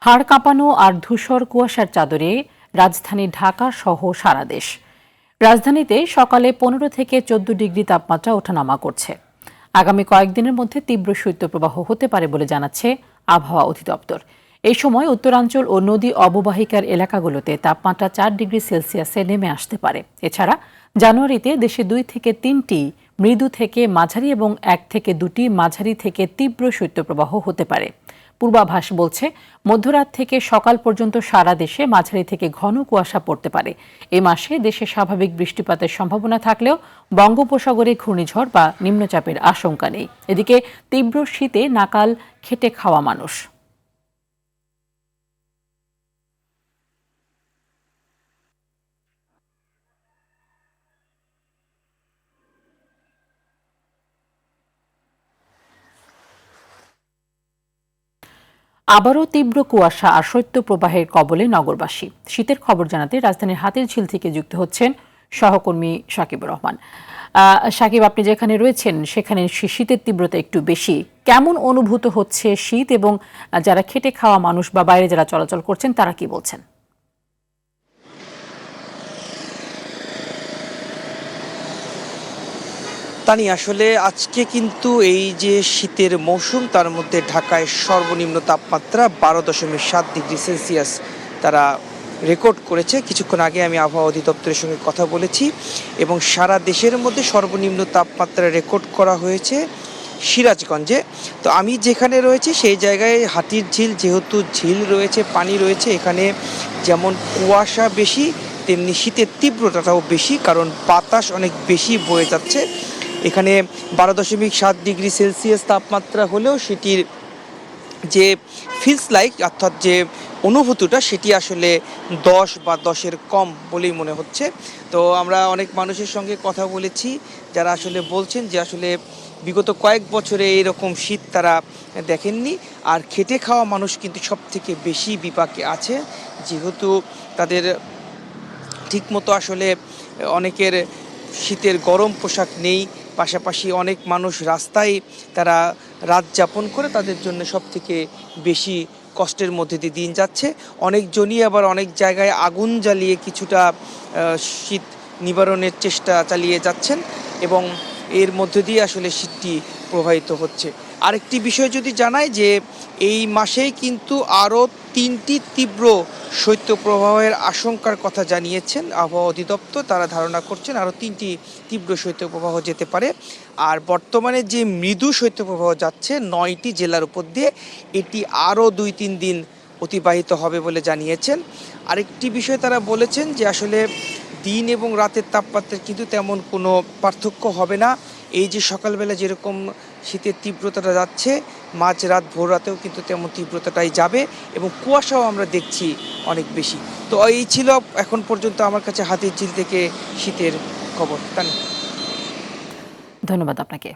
হাড় কাঁপানো আর ধূসর কুয়াশার চাদরে রাজধানী ঢাকা সহ সারা দেশ। রাজধানীতে সকালে 15 থেকে 14 ডিগ্রি তাপমাত্রা ওঠানামা করছে। আগামী কয়েকদিনের মধ্যে তীব্র শৈত্যপ্রবাহ হতে পারে বলে জানাচ্ছে আবহাওয়া অধিদপ্তর। এই সময় উত্তরাঞ্চল ও নদী অববাহিকার এলাকাগুলোতে তাপমাত্রা 4 ডিগ্রি সেলসিয়াসে নেমে আসতে পারে। এছাড়া জানুয়ারিতে দেশে 2 থেকে 3টি মৃদু থেকে মাঝারি এবং 1 থেকে 2টি মাঝারি থেকে তীব্র শৈত্যপ্রবাহ হতে পারে। পূর্বাভাস বলছে মধ্যরাত থেকে সকাল পর্যন্ত সারা দেশে মাঝারি থেকে ঘন কুয়াশা পড়তে পারে। এ মাসে দেশে স্বাভাবিক বৃষ্টিপাতের সম্ভাবনা থাকলেও বঙ্গোপসাগরে ঘূর্ণিঝড় বা নিম্নচাপের আশঙ্কা নেই। এদিকে তীব্র শীতে নাকাল খেটে খাওয়া মানুষ। আবারও তীব্র কুয়াশা আর শৈত্যপ্রবাহের কবলে নগরবাসী। শীতের খবর জানাতে রাজধানীর হাতিরঝিল থেকে যুক্ত হচ্ছেন সহকর্মী সাকিবুর রহমান। সাকিব, আপনি যেখানে রয়েছেন সেখানে শীতের তীব্রতা একটু বেশি। কেমন অনুভূত হচ্ছে শীত, এবং যারা খেটে খাওয়া মানুষ বা বাইরে যারা চলাচল করছেন তারা কি বলছেন? তানি আসলে আজকে কিন্তু এই যে শীতের মৌসুম, তার মধ্যে ঢাকায় সর্বনিম্ন তাপমাত্রা 12.7 ডিগ্রি সেলসিয়াস তারা রেকর্ড করেছে। কিছুক্ষণ আগে আমি আবহাওয়া অধিদপ্তরের সঙ্গে কথা বলেছি এবং সারা দেশের মধ্যে সর্বনিম্ন তাপমাত্রা রেকর্ড করা হয়েছে সিরাজগঞ্জে। তো আমি যেখানে রয়েছি সেই জায়গায় হাতিরঝিল, যেহেতু ঝিল রয়েছে, পানি রয়েছে, এখানে যেমন কুয়াশা বেশি তেমনি শীতের তীব্রতাটাও বেশি, কারণ বাতাস অনেক বেশি বয়ে যাচ্ছে। এখানে 12.7 ডিগ্রি সেলসিয়াস তাপমাত্রা হলেও সেটির যে ফিলস লাইক, অর্থাৎ যে অনুভূতিটা, সেটি আসলে 10 বা 10-এর কম বলেই মনে হচ্ছে। তো আমরা অনেক মানুষের সঙ্গে কথা বলেছি যারা আসলে বলছেন যে আসলে বিগত কয়েক বছরে এইরকম শীত তারা দেখেননি। আর খেটে খাওয়া মানুষ কিন্তু সব থেকে বেশি বিপাকে আছে, যেহেতু তাদের ঠিকমতো আসলে অনেকের শীতের গরম পোশাক নেই। পাশাপাশি অনেক মানুষ রাস্তায় তারা রাত যাপন করে, তাদের জন্য সব থেকে বেশি কষ্টের মধ্যে দিয়ে দিন যাচ্ছে। অনেকজনই আবার অনেক জায়গায় আগুন জ্বালিয়ে কিছুটা শীত নিবারণের চেষ্টা চালিয়ে যাচ্ছেন এবং এর মধ্যে দিয়ে আসলে শীতটি প্রবাহিত হচ্ছে। আরেকটি বিষয় যদি জানাই যে এই মাসেই কিন্তু আরও 3টি তীব্র শৈত্যপ্রবাহের আশঙ্কার কথা জানিয়েছেন আবহাওয়া অধিদপ্তর। তারা ধারণা করছেন আরও 3টি তীব্র শৈত্যপ্রবাহ যেতে পারে। আর বর্তমানে যে মৃদু শৈত্যপ্রবাহ যাচ্ছে 9টি জেলার উপর দিয়ে, এটি আরও 2-3 দিন অতিবাহিত হবে বলে জানিয়েছেন। আরেকটি বিষয় তারা বলেছেন যে আসলে দিন এবং রাতের তাপমাত্রার কিন্তু তেমন কোনো পার্থক্য হবে না। এই যে সকালবেলা যেরকম শীতের তীব্রতাটা যাচ্ছে, মাঝরাত ভোর রাতেও কিন্তু তেমন তীব্রতাটাই যাবে এবং কুয়াশাও আমরা দেখছি অনেক বেশি। তো এই ছিল এখন পর্যন্ত আমার কাছে হাতিরঝিল থেকে শীতের খবর। ধন্যবাদ আপনাকে।